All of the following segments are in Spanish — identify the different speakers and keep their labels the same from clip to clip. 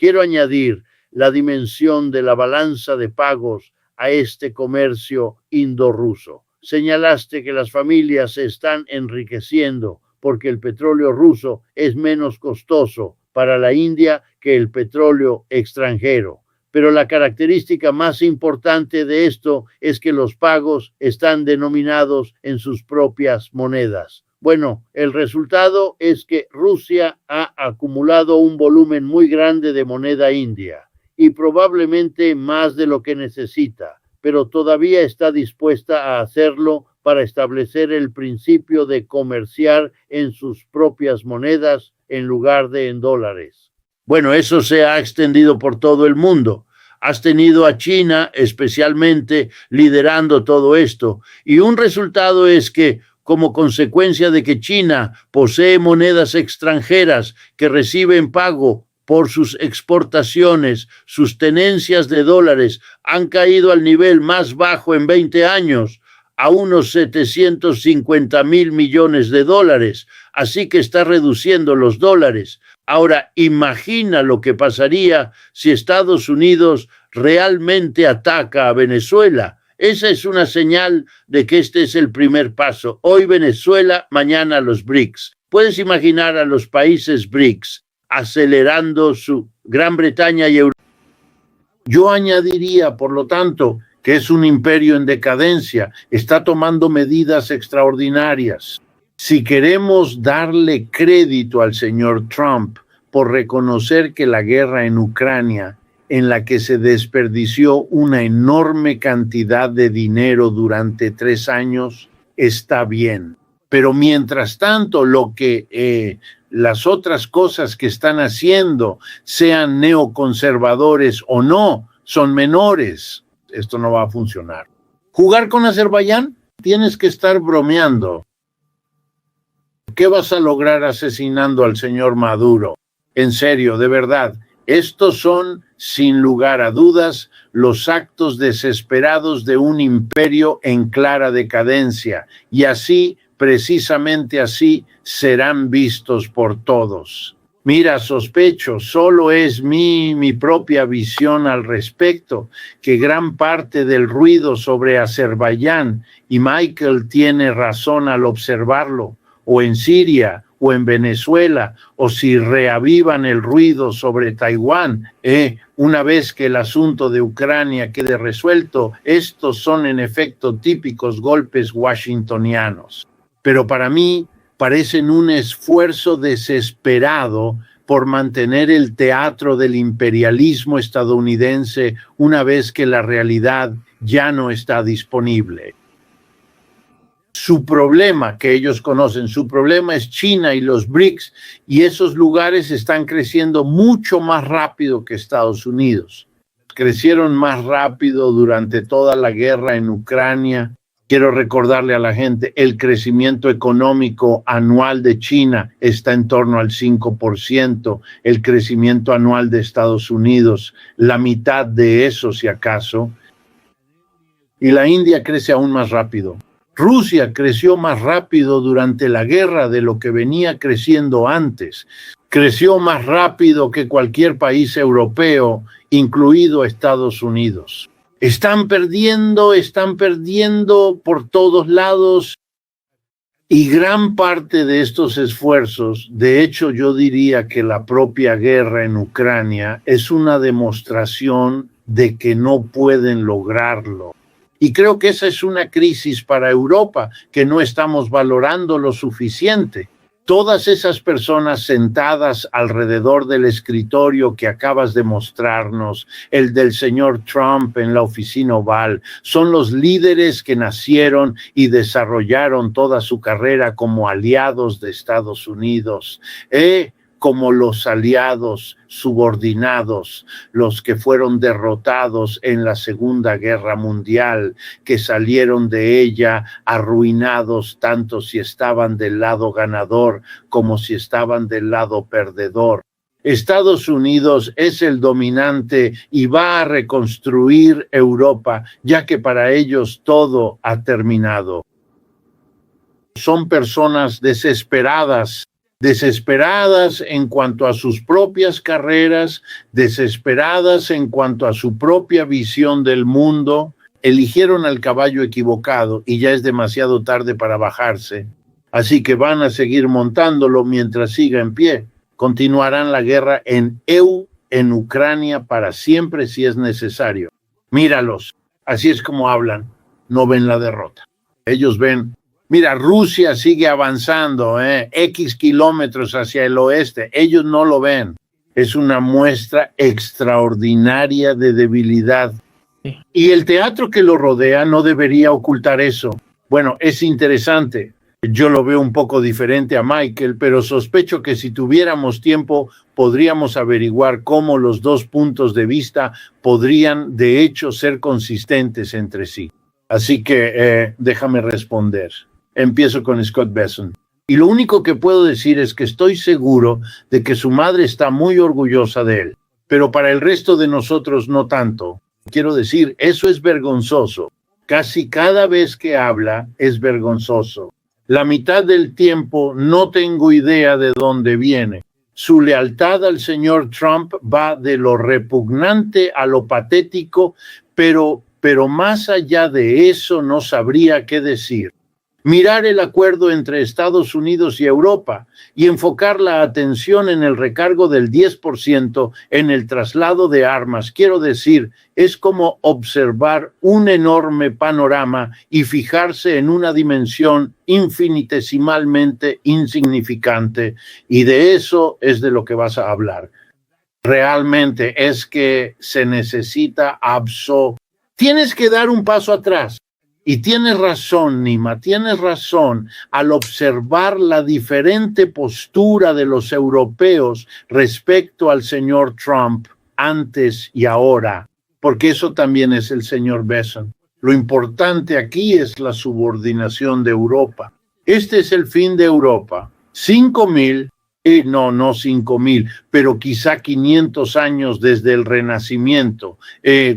Speaker 1: Quiero añadir la dimensión de la balanza de pagos a este comercio indo-ruso. Señalaste que las familias se están enriqueciendo porque el petróleo ruso es menos costoso para la India que el petróleo extranjero. Pero la característica más importante de esto es que los pagos están denominados en sus propias monedas. Bueno, el resultado es que Rusia ha acumulado un volumen muy grande de moneda india y probablemente más de lo que necesita, pero todavía está dispuesta a hacerlo para establecer el principio de comerciar en sus propias monedas en lugar de en dólares. Bueno, eso se ha extendido por todo el mundo. Has tenido a China especialmente liderando todo esto, y un resultado es que, como consecuencia de que China posee monedas extranjeras que reciben pago por sus exportaciones, sus tenencias de dólares han caído al nivel más bajo en 20 años, a unos 750,000 millones de dólares, así que está reduciendo los dólares. Ahora, imagina lo que pasaría si Estados Unidos realmente ataca a Venezuela. Esa es una señal de que este es el primer paso. Hoy Venezuela, mañana los BRICS. Puedes imaginar a los países BRICS acelerando su Gran Bretaña y Europa. Yo añadiría, por lo tanto, que es un imperio en decadencia, está tomando medidas extraordinarias. Si queremos darle crédito al señor Trump por reconocer que la guerra en Ucrania, en la que se desperdició una enorme cantidad de dinero durante 3 años, está bien. Pero mientras tanto, las otras cosas que están haciendo, sean neoconservadores o no, son menores. Esto no va a funcionar. ¿Jugar con Azerbaiyán? Tienes que estar bromeando. ¿Qué vas a lograr asesinando al señor Maduro? En serio, de verdad, estos son, sin lugar a dudas, los actos desesperados de un imperio en clara decadencia, y así, precisamente así, serán vistos por todos. Mira, sospecho, solo es mi propia visión al respecto, que gran parte del ruido sobre Azerbaiyán, y Michael tiene razón al observarlo, o en Siria, o en Venezuela, o si reavivan el ruido sobre Taiwán, una vez que el asunto de Ucrania quede resuelto, estos son en efecto típicos golpes washingtonianos. Pero para mí parecen un esfuerzo desesperado por mantener el teatro del imperialismo estadounidense una vez que la realidad ya no está disponible. Su problema, que ellos conocen, su problema es China y los BRICS, y esos lugares están creciendo mucho más rápido que Estados Unidos. Crecieron más rápido durante toda la guerra en Ucrania. Quiero recordarle a la gente, el crecimiento económico anual de China está en torno al 5%, el crecimiento anual de Estados Unidos, la mitad de eso si acaso, y la India crece aún más rápido. Rusia creció más rápido durante la guerra de lo que venía creciendo antes. Creció más rápido que cualquier país europeo, incluido Estados Unidos. Están perdiendo por todos lados, y gran parte de estos esfuerzos, de hecho yo diría que la propia guerra en Ucrania es una demostración de que no pueden lograrlo. Y creo que esa es una crisis para Europa que no estamos valorando lo suficiente. Todas esas personas sentadas alrededor del escritorio que acabas de mostrarnos, el del señor Trump en la oficina oval, son los líderes que nacieron y desarrollaron toda su carrera como aliados de Estados Unidos, como los aliados subordinados, los que fueron derrotados en la Segunda Guerra Mundial, que salieron de ella arruinados tanto si estaban del lado ganador como si estaban del lado perdedor. Estados Unidos es el dominante y va a reconstruir Europa, ya que para ellos todo ha terminado. Son personas desesperadas desesperadas en cuanto a sus propias carreras, desesperadas en cuanto a su propia visión del mundo, eligieron al caballo equivocado y ya es demasiado tarde para bajarse. Así que van a seguir montándolo mientras siga en pie. Continuarán la guerra en Ucrania para siempre si es necesario. Míralos, así es como hablan, no ven la derrota. Ellos ven, mira, Rusia sigue avanzando, X kilómetros hacia el oeste, ellos no lo ven. Es una muestra extraordinaria de debilidad. Y el teatro que lo rodea no debería ocultar eso. Bueno, es interesante. Yo lo veo un poco diferente a Michael, pero sospecho que si tuviéramos tiempo podríamos averiguar cómo los dos puntos de vista podrían de hecho ser consistentes entre sí. Así que déjame responder. Empiezo con Scott Besson. Y lo único que puedo decir es que estoy seguro de que su madre está muy orgullosa de él, pero para el resto de nosotros no tanto. Quiero decir, eso es vergonzoso. Casi cada vez que habla es vergonzoso. La mitad del tiempo no tengo idea de dónde viene. Su lealtad al señor Trump va de lo repugnante a lo patético, pero más allá de eso no sabría qué decir. Mirar el acuerdo entre Estados Unidos y Europa y enfocar la atención en el recargo del 10% en el traslado de armas. Quiero decir, es como observar un enorme panorama y fijarse en una dimensión infinitesimalmente insignificante, y de eso es de lo que vas a hablar. Realmente es que se necesita Tienes que dar un paso atrás. Y tienes razón, Nima, tienes razón al observar la diferente postura de los europeos respecto al señor Trump antes y ahora, porque eso también es el señor Besson. Lo importante aquí es la subordinación de Europa. Este es el fin de Europa. 5,000, no 5,000, pero quizá 500 años desde el Renacimiento,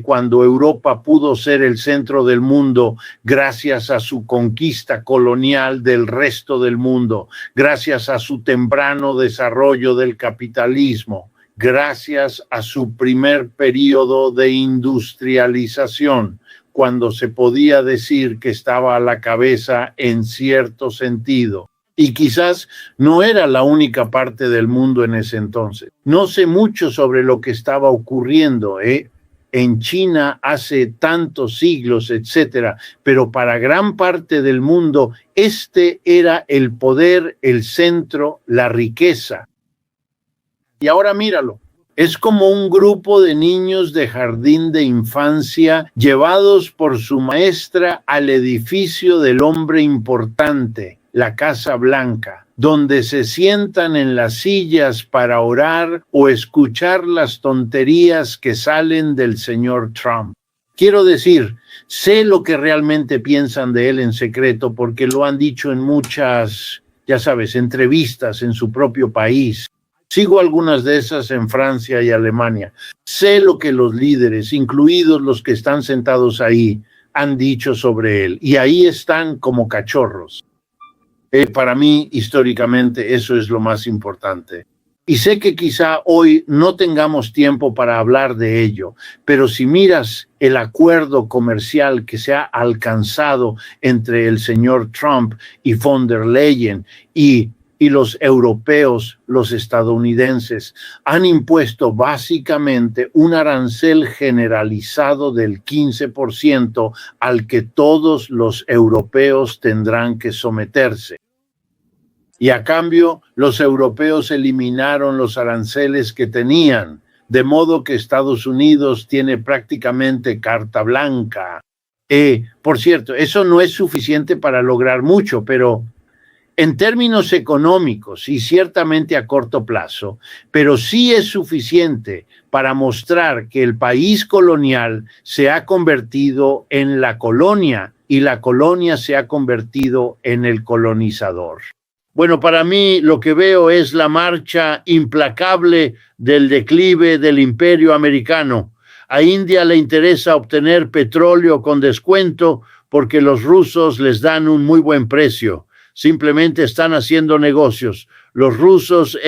Speaker 1: cuando Europa pudo ser el centro del mundo gracias a su conquista colonial del resto del mundo, gracias a su temprano desarrollo del capitalismo, gracias a su primer periodo de industrialización, cuando se podía decir que estaba a la cabeza en cierto sentido. Y quizás no era la única parte del mundo en ese entonces. No sé mucho sobre lo que estaba ocurriendo en China hace tantos siglos, etcétera, pero para gran parte del mundo este era el poder, el centro, la riqueza. Y ahora míralo. Es como un grupo de niños de jardín de infancia llevados por su maestra al edificio del hombre importante, la Casa Blanca, donde se sientan en las sillas para orar o escuchar las tonterías que salen del señor Trump. Quiero decir, sé lo que realmente piensan de él en secreto porque lo han dicho en muchas, ya sabes, entrevistas en su propio país. Sigo algunas de esas en Francia y Alemania. Sé lo que los líderes, incluidos los que están sentados ahí, han dicho sobre él. Y ahí están como cachorros. Para mí, históricamente, eso es lo más importante. Y sé que quizá hoy no tengamos tiempo para hablar de ello, pero si miras el acuerdo comercial que se ha alcanzado entre el señor Trump y von der Leyen y los europeos, los estadounidenses, han impuesto básicamente un arancel generalizado del 15% al que todos los europeos tendrán que someterse. Y a cambio, los europeos eliminaron los aranceles que tenían, de modo que Estados Unidos tiene prácticamente carta blanca. Por cierto, eso no es suficiente para lograr mucho, pero en términos económicos y ciertamente a corto plazo, pero sí es suficiente para mostrar que el país colonial se ha convertido en la colonia y la colonia se ha convertido en el colonizador. Bueno, para mí lo que veo es la marcha implacable del declive del imperio americano. A India le interesa obtener petróleo con descuento porque los rusos les dan un muy buen precio. Simplemente están haciendo negocios. Los rusos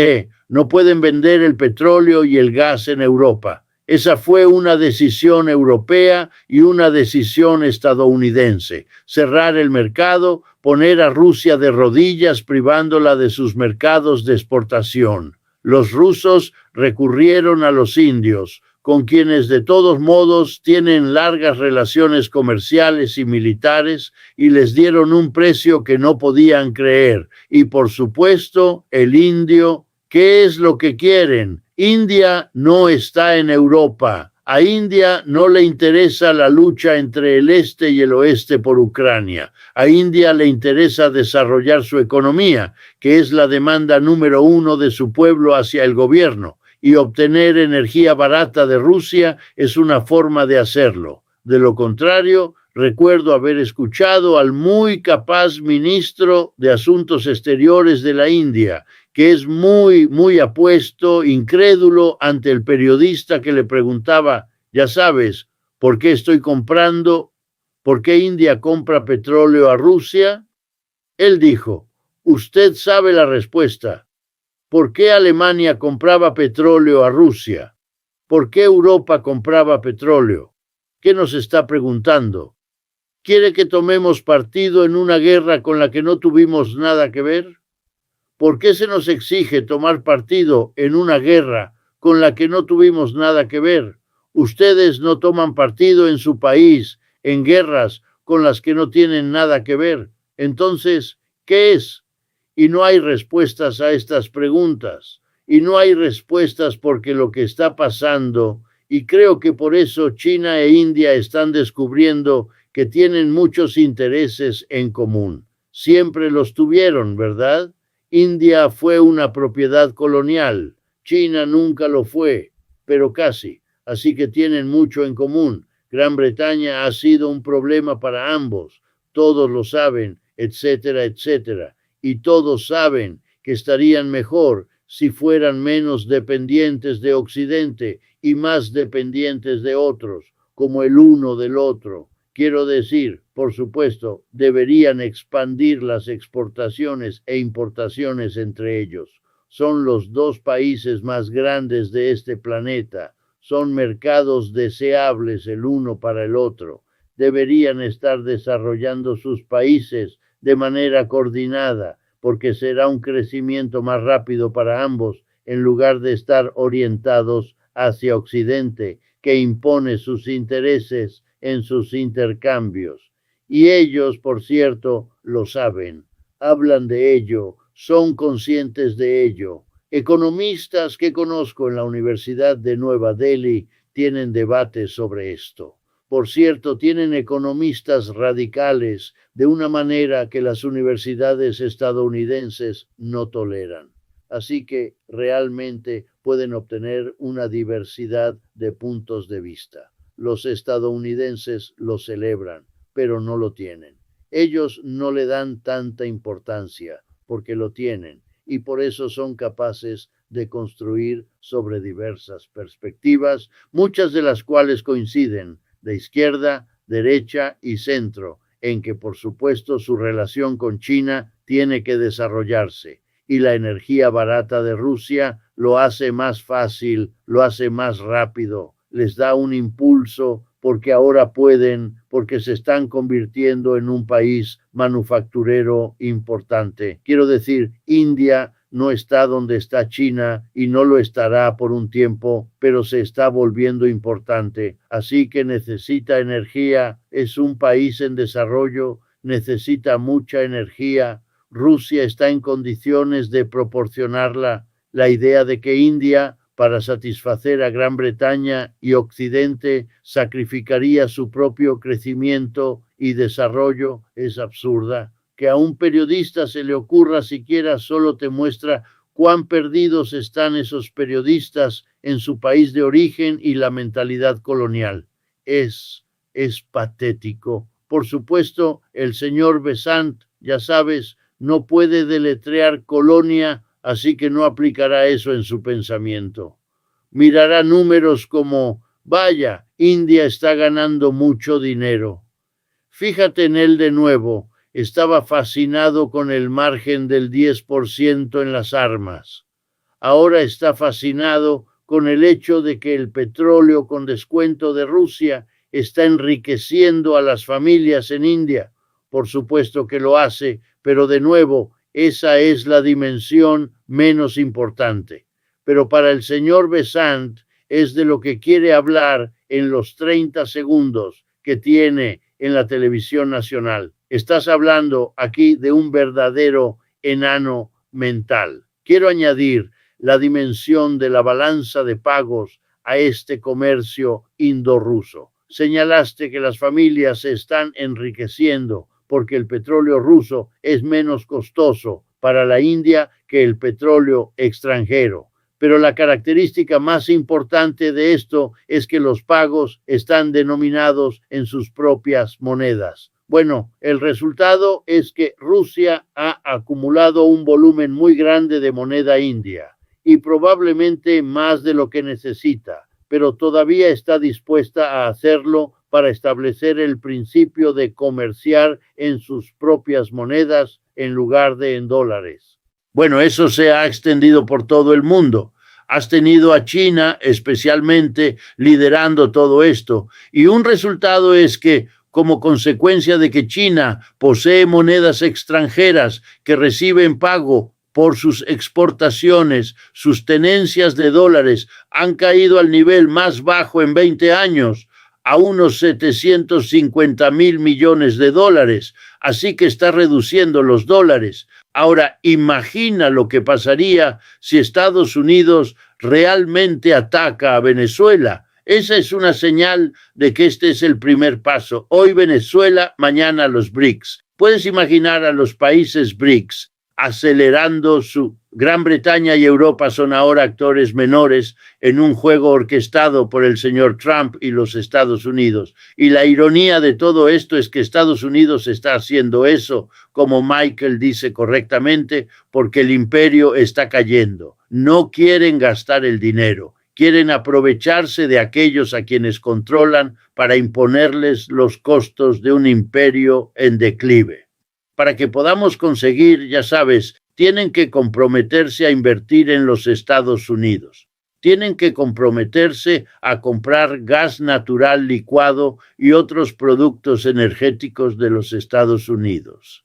Speaker 1: no pueden vender el petróleo y el gas en Europa. Esa fue una decisión europea y una decisión estadounidense. Cerrar el mercado, poner a Rusia de rodillas privándola de sus mercados de exportación. Los rusos recurrieron a los indios, con quienes de todos modos tienen largas relaciones comerciales y militares, y les dieron un precio que no podían creer. Y por supuesto, el indio, ¿qué es lo que quieren? India no está en Europa. A India no le interesa la lucha entre el este y el oeste por Ucrania. A India le interesa desarrollar su economía, que es la demanda número uno de su pueblo hacia el gobierno, y obtener energía barata de Rusia es una forma de hacerlo. De lo contrario, recuerdo haber escuchado al muy capaz ministro de Asuntos Exteriores de la India, que es muy apuesto, incrédulo ante el periodista que le preguntaba, ya sabes, ¿por qué por qué India compra petróleo a Rusia? Él dijo, usted sabe la respuesta. ¿Por qué Alemania compraba petróleo a Rusia? ¿Por qué Europa compraba petróleo? ¿Qué nos está preguntando? ¿Quiere que tomemos partido en una guerra con la que no tuvimos nada que ver? ¿Por qué se nos exige tomar partido en una guerra con la que no tuvimos nada que ver? Ustedes no toman partido en su país en guerras con las que no tienen nada que ver. Entonces, ¿qué es? Y no hay respuestas a estas preguntas. Y no hay respuestas porque lo que está pasando, y creo que por eso China e India están descubriendo que tienen muchos intereses en común. Siempre los tuvieron, ¿verdad? India fue una propiedad colonial, China nunca lo fue, pero casi, así que tienen mucho en común. Gran Bretaña ha sido un problema para ambos, todos lo saben, etcétera, etcétera, y todos saben que estarían mejor si fueran menos dependientes de Occidente y más dependientes de otros, como el uno del otro. Quiero decir, por supuesto, deberían expandir las exportaciones e importaciones entre ellos. Son los dos países más grandes de este planeta. Son mercados deseables el uno para el otro. Deberían estar desarrollando sus países de manera coordinada, porque será un crecimiento más rápido para ambos en lugar de estar orientados hacia Occidente, que impone sus intereses en sus intercambios. Y ellos, por cierto, lo saben, hablan de ello, son conscientes de ello. Economistas que conozco en la Universidad de Nueva Delhi tienen debates sobre esto. Por cierto, tienen economistas radicales de una manera que las universidades estadounidenses no toleran. Así que realmente pueden obtener una diversidad de puntos de vista. Los estadounidenses lo celebran, pero no lo tienen. Ellos no le dan tanta importancia porque lo tienen y por eso son capaces de construir sobre diversas perspectivas, muchas de las cuales coinciden de izquierda, derecha y centro, en que por supuesto su relación con China tiene que desarrollarse y la energía barata de Rusia lo hace más fácil, lo hace más rápido, les da un impulso porque ahora pueden, porque se están convirtiendo en un país manufacturero importante. Quiero decir, India no está donde está China y no lo estará por un tiempo, pero se está volviendo importante. Así que necesita energía, es un país en desarrollo, necesita mucha energía. Rusia está en condiciones de proporcionarla. La idea de que India, para satisfacer a Gran Bretaña y Occidente, sacrificaría su propio crecimiento y desarrollo es absurda. Que a un periodista se le ocurra siquiera solo te muestra cuán perdidos están esos periodistas en su país de origen y la mentalidad colonial. Es patético. Por supuesto, el señor Besant, ya sabes, no puede deletrear colonia, así que no aplicará eso en su pensamiento. Mirará números como, vaya, India está ganando mucho dinero. Fíjate en él de nuevo. estaba fascinado con el margen del 10% en las armas. Ahora está fascinado con el hecho de que el petróleo con descuento de Rusia está enriqueciendo a las familias en India. Por supuesto que lo hace, pero de nuevo, esa es la dimensión menos importante. Pero para el señor Besant es de lo que quiere hablar en los 30 segundos que tiene en la televisión nacional. Estás hablando aquí de un verdadero enano mental. Quiero añadir la dimensión de la balanza de pagos a este comercio indo-ruso. Señalaste que las familias se están enriqueciendo porque el petróleo ruso es menos costoso para la India que el petróleo extranjero. Pero la característica más importante de esto es que los pagos están denominados en sus propias monedas. Bueno, el resultado es que Rusia ha acumulado un volumen muy grande de moneda india y probablemente más de lo que necesita, pero todavía está dispuesta a hacerlo para establecer el principio de comerciar en sus propias monedas en lugar de en dólares. Bueno, eso se ha extendido por todo el mundo. Has tenido a China especialmente liderando todo esto, y un resultado es que, como consecuencia de que China posee monedas extranjeras que reciben pago por sus exportaciones, sus tenencias de dólares han caído al nivel más bajo en 20 años, a unos 750,000 millones de dólares, así que está reduciendo los dólares. Ahora, imagina lo que pasaría si Estados Unidos realmente ataca a Venezuela. Esa es una señal de que este es el primer paso. Hoy Venezuela, mañana los BRICS. Puedes imaginar a los países BRICS acelerando su... Gran Bretaña y Europa son ahora actores menores en un juego orquestado por el señor Trump y los Estados Unidos. Y la ironía de todo esto es que Estados Unidos está haciendo eso, como Michael dice correctamente, porque el imperio está cayendo. No quieren gastar el dinero, quieren aprovecharse de aquellos a quienes controlan para imponerles los costos de un imperio en declive. Para que podamos conseguir, ya sabes, tienen que comprometerse a invertir en los Estados Unidos. Tienen que comprometerse a comprar gas natural licuado y otros productos energéticos de los Estados Unidos.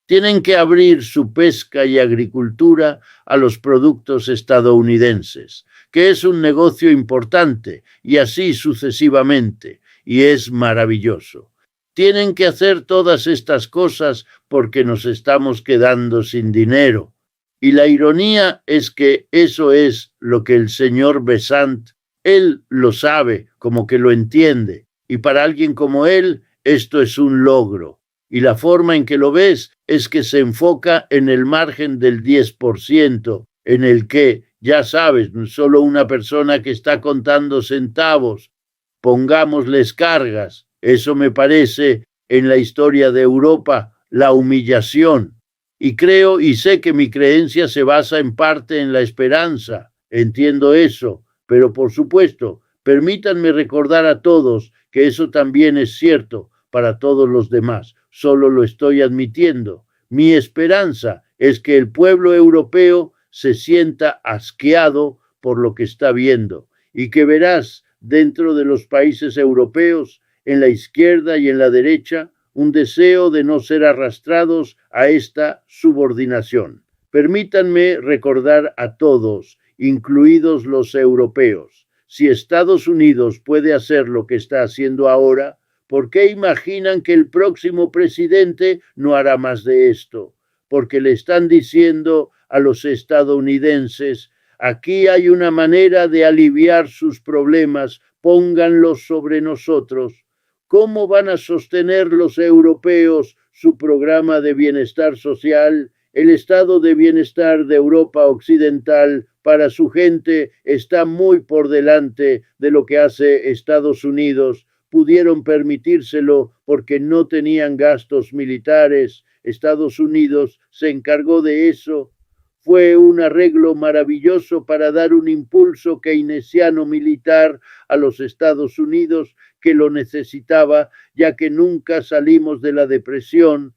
Speaker 1: Tienen que abrir su pesca y agricultura a los productos estadounidenses, que es un negocio importante, y así sucesivamente, y es maravilloso. Tienen que hacer todas estas cosas porque nos estamos quedando sin dinero. Y la ironía es que eso es lo que el señor Besant, él lo sabe, como que lo entiende. Y para alguien como él, esto es un logro. Y la forma en que lo ves es que se enfoca en el margen del 10%, en el que, ya sabes, solo una persona que está contando centavos, pongámosles cargas. Eso me parece, en la historia de Europa, la humillación. Y creo y sé que mi creencia se basa en parte en la esperanza. Entiendo eso, pero por supuesto, permítanme recordar a todos que eso también es cierto para todos los demás. Solo lo estoy admitiendo. Mi esperanza es que el pueblo europeo se sienta asqueado por lo que está viendo y que verás dentro de los países europeos, en la izquierda y en la derecha, un deseo de no ser arrastrados a esta subordinación. Permítanme recordar a todos, incluidos los europeos, si Estados Unidos puede hacer lo que está haciendo ahora, ¿por qué imaginan que el próximo presidente no hará más de esto? Porque le están diciendo a los estadounidenses, aquí hay una manera de aliviar sus problemas, pónganlos sobre nosotros. ¿Cómo van a sostener los europeos su programa de bienestar social? El estado de bienestar de Europa Occidental para su gente está muy por delante de lo que hace Estados Unidos. Pudieron permitírselo porque no tenían gastos militares. Estados Unidos se encargó de eso. Fue un arreglo maravilloso para dar un impulso keynesiano militar a los Estados Unidos, que lo necesitaba, ya que nunca salimos de la depresión.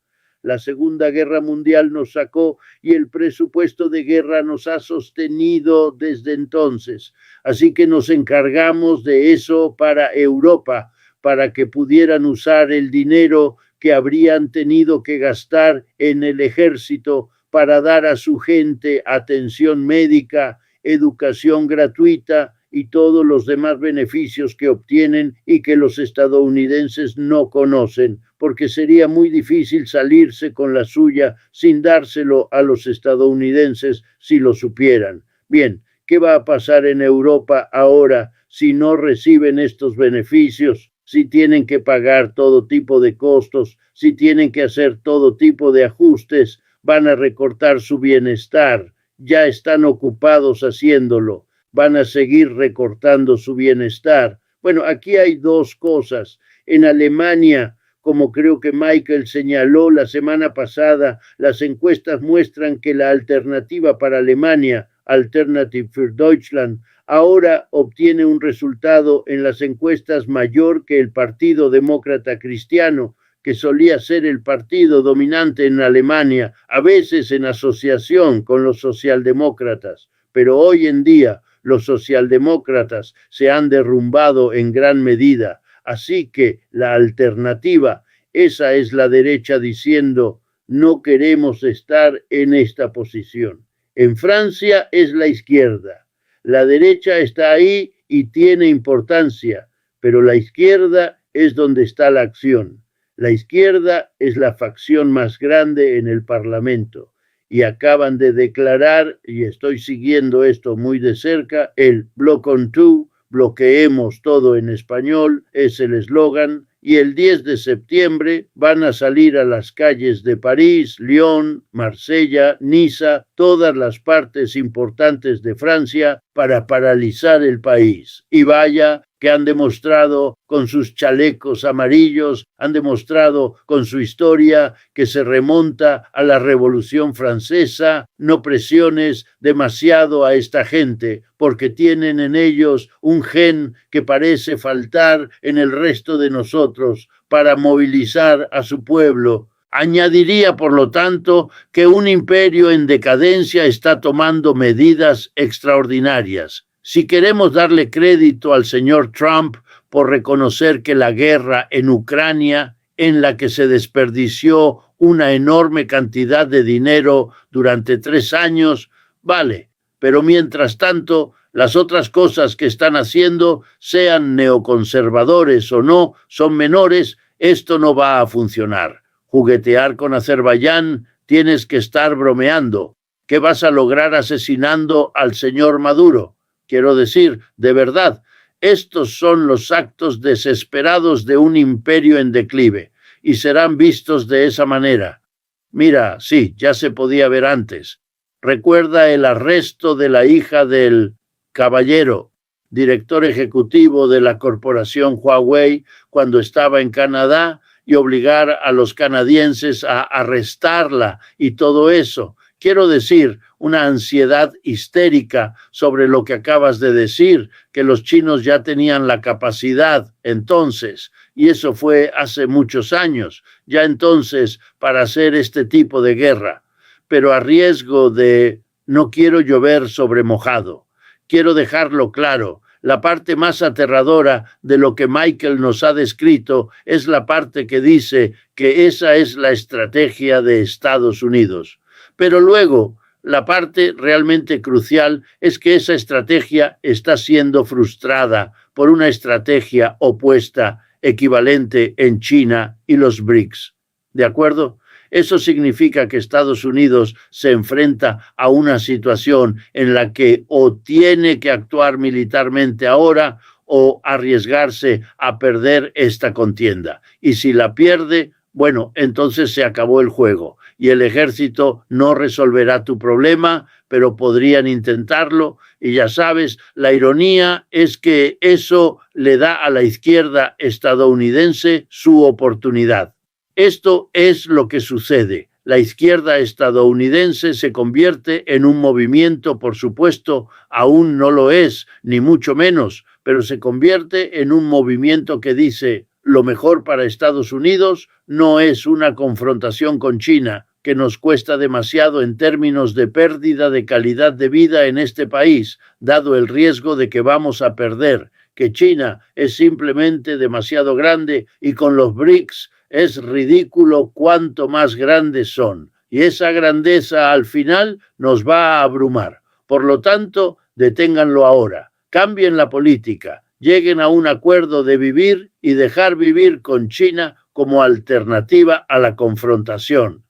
Speaker 1: La Segunda Guerra Mundial nos sacó y el presupuesto de guerra nos ha sostenido desde entonces. Así que nos encargamos de eso para Europa, para que pudieran usar el dinero que habrían tenido que gastar en el ejército para dar a su gente atención médica, educación gratuita y todos los demás beneficios que obtienen y que los estadounidenses no conocen, porque sería muy difícil salirse con la suya sin dárselo a los estadounidenses si lo supieran. Bien, ¿qué va a pasar en Europa ahora si no reciben estos beneficios? Si tienen que pagar todo tipo de costos, si tienen que hacer todo tipo de ajustes, van a recortar su bienestar, ya están ocupados haciéndolo, van a seguir recortando su bienestar. Bueno, aquí hay dos cosas. En Alemania, como creo que Michael señaló la semana pasada, las encuestas muestran que la alternativa para Alemania, Alternative für Deutschland, ahora obtiene un resultado en las encuestas mayor que el Partido Demócrata Cristiano, que solía ser el partido dominante en Alemania, a veces en asociación con los socialdemócratas, pero hoy en día los socialdemócratas se han derrumbado en gran medida, así que la alternativa, esa es la derecha diciendo, no queremos estar en esta posición. En Francia es la izquierda. La derecha está ahí y tiene importancia, pero la izquierda es donde está la acción. La izquierda es la facción más grande en el Parlamento y acaban de declarar, y estoy siguiendo esto muy de cerca, el Block on Two, bloqueemos todo en español, es el eslogan, y el 10 de septiembre van a salir a las calles de París, Lyon, Marsella, Niza, todas las partes importantes de Francia para paralizar el país. Y vaya que han demostrado con sus chalecos amarillos, han demostrado con su historia que se remonta a la Revolución Francesa. No presiones demasiado a esta gente, porque tienen en ellos un gen que parece faltar en el resto de nosotros para movilizar a su pueblo. Añadiría, por lo tanto, que un imperio en decadencia está tomando medidas extraordinarias. Si queremos darle crédito al señor Trump por reconocer que la guerra en Ucrania, en la que se desperdició una enorme cantidad de dinero durante 3 años, vale, pero mientras tanto, las otras cosas que están haciendo, sean neoconservadores o no, son menores, esto no va a funcionar. Juguetear con Azerbaiyán, tienes que estar bromeando. ¿Qué vas a lograr asesinando al señor Maduro? Quiero decir, de verdad, estos son los actos desesperados de un imperio en declive y serán vistos de esa manera. Mira, sí, ya se podía ver antes. Recuerda el arresto de la hija del caballero, director ejecutivo de la corporación Huawei, cuando estaba en Canadá, y obligar a los canadienses a arrestarla y todo eso. Quiero decir, una ansiedad histérica sobre lo que acabas de decir, que los chinos ya tenían la capacidad entonces, y eso fue hace muchos años, ya entonces para hacer este tipo de guerra. Pero a riesgo de no quiero llover sobre mojado, quiero dejarlo claro. La parte más aterradora de lo que Michael nos ha descrito es la parte que dice que esa es la estrategia de Estados Unidos. Pero luego, la parte realmente crucial es que esa estrategia está siendo frustrada por una estrategia opuesta, equivalente en China y los BRICS. ¿De acuerdo? Eso significa que Estados Unidos se enfrenta a una situación en la que o tiene que actuar militarmente ahora o arriesgarse a perder esta contienda. Y si la pierde, bueno, entonces se acabó el juego y el ejército no resolverá tu problema, pero podrían intentarlo. Y ya sabes, la ironía es que eso le da a la izquierda estadounidense su oportunidad. Esto es lo que sucede. La izquierda estadounidense se convierte en un movimiento, por supuesto, aún no lo es, ni mucho menos, pero se convierte en un movimiento que dice, Lo mejor para Estados Unidos no es una confrontación con China, que nos cuesta demasiado en términos de pérdida de calidad de vida en este país, dado el riesgo de que vamos a perder, que China es simplemente demasiado grande y con los BRICS es ridículo cuánto más grandes son. Y esa grandeza al final nos va a abrumar. Por lo tanto, deténganlo ahora, cambien la política, lleguen a un acuerdo de vivir y dejar vivir con China como alternativa a la confrontación.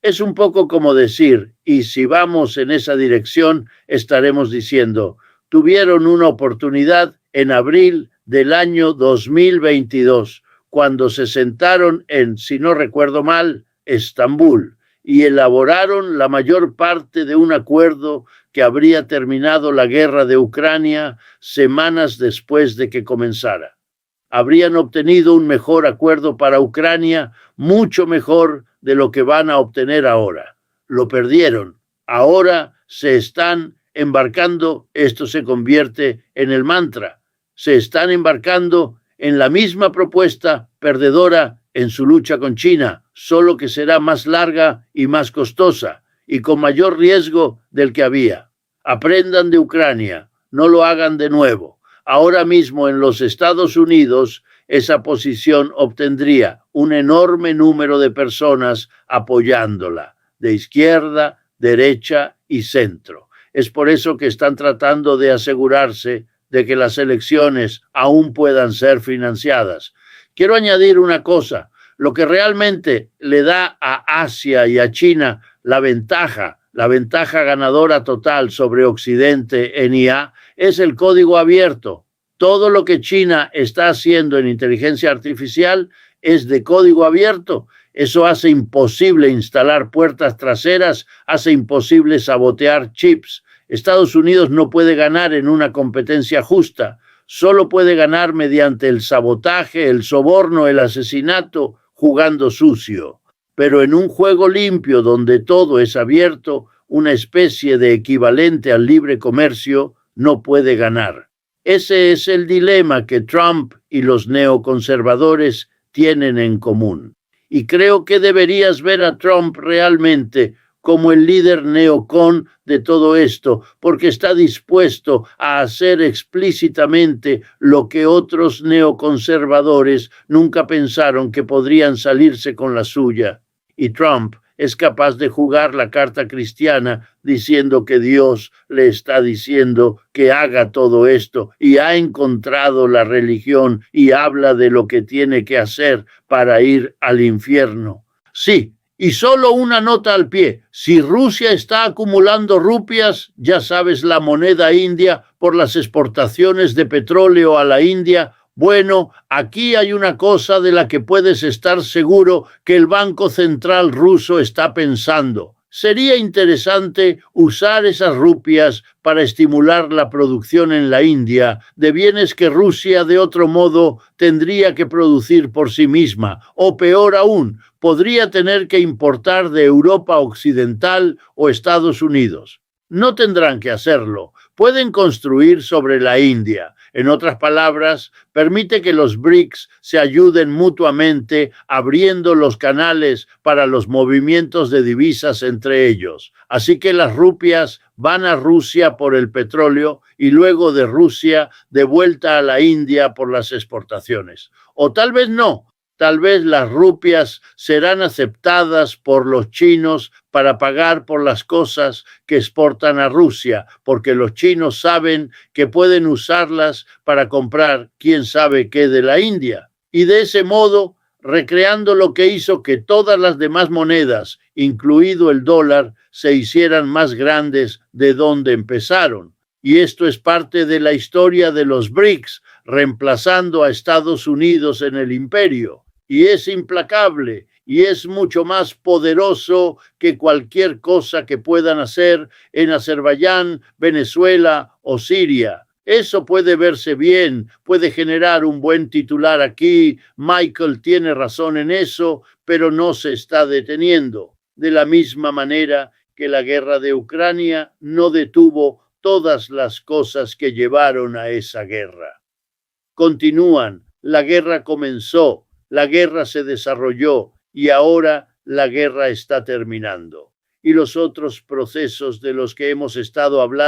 Speaker 1: Es un poco como decir, y si vamos en esa dirección, estaremos diciendo, tuvieron una oportunidad en abril del año 2022, cuando se sentaron en, si no recuerdo mal, Estambul, y elaboraron la mayor parte de un acuerdo que habría terminado la guerra de Ucrania semanas después de que comenzara. Habrían obtenido un mejor acuerdo para Ucrania, mucho mejor de lo que van a obtener ahora. Lo perdieron. Ahora se están embarcando, esto se convierte en el mantra, se están embarcando en la misma propuesta perdedora en su lucha con China, solo que será más larga y más costosa y con mayor riesgo del que había. Aprendan de Ucrania, no lo hagan de nuevo. Ahora mismo en los Estados Unidos esa posición obtendría un enorme número de personas apoyándola, de izquierda, derecha y centro. Es por eso que están tratando de asegurarse de que las elecciones aún puedan ser financiadas. Quiero añadir una cosa, lo que realmente le da a Asia y a China la ventaja ganadora total sobre Occidente en IA, es el código abierto. Todo lo que China está haciendo en inteligencia artificial es de código abierto. Eso hace imposible instalar puertas traseras, hace imposible sabotear chips. Estados Unidos no puede ganar en una competencia justa, solo puede ganar mediante el sabotaje, el soborno, el asesinato, jugando sucio. Pero en un juego limpio donde todo es abierto, una especie de equivalente al libre comercio, no puede ganar. Ese es el dilema que Trump y los neoconservadores tienen en común. Y creo que deberías ver a Trump realmente como el líder neocon de todo esto, porque está dispuesto a hacer explícitamente lo que otros neoconservadores nunca pensaron que podrían salirse con la suya. Y Trump es capaz de jugar la carta cristiana diciendo que Dios le está diciendo que haga todo esto y ha encontrado la religión y habla de lo que tiene que hacer para ir al infierno. Sí, y solo una nota al pie. Si Rusia está acumulando rupias, ya sabes, la moneda india, por las exportaciones de petróleo a la India, bueno, aquí hay una cosa de la que puedes estar seguro que el Banco Central ruso está pensando. Sería interesante usar esas rupias para estimular la producción en la India de bienes que Rusia de otro modo tendría que producir por sí misma, o peor aún, podría tener que importar de Europa Occidental o Estados Unidos. No tendrán que hacerlo, pueden construir sobre la India. En otras palabras, permite que los BRICS se ayuden mutuamente abriendo los canales para los movimientos de divisas entre ellos. Así que las rupias van a Rusia por el petróleo y luego de Rusia de vuelta a la India por las exportaciones. O tal vez no. Tal vez las rupias serán aceptadas por los chinos para pagar por las cosas que exportan a Rusia, porque los chinos saben que pueden usarlas para comprar quién sabe qué de la India. Y de ese modo, recreando lo que hizo que todas las demás monedas, incluido el dólar, se hicieran más grandes de donde empezaron. Y esto es parte de la historia de los BRICS, reemplazando a Estados Unidos en el imperio. Y es implacable y es mucho más poderoso que cualquier cosa que puedan hacer en Azerbaiyán, Venezuela o Siria. Eso puede verse bien, puede generar un buen titular aquí, Michael tiene razón en eso, pero no se está deteniendo. De la misma manera que la guerra de Ucrania no detuvo todas las cosas que llevaron a esa guerra. Continúan La guerra comenzó, la guerra se desarrolló y ahora la guerra está terminando. Y los otros procesos de los que hemos estado hablando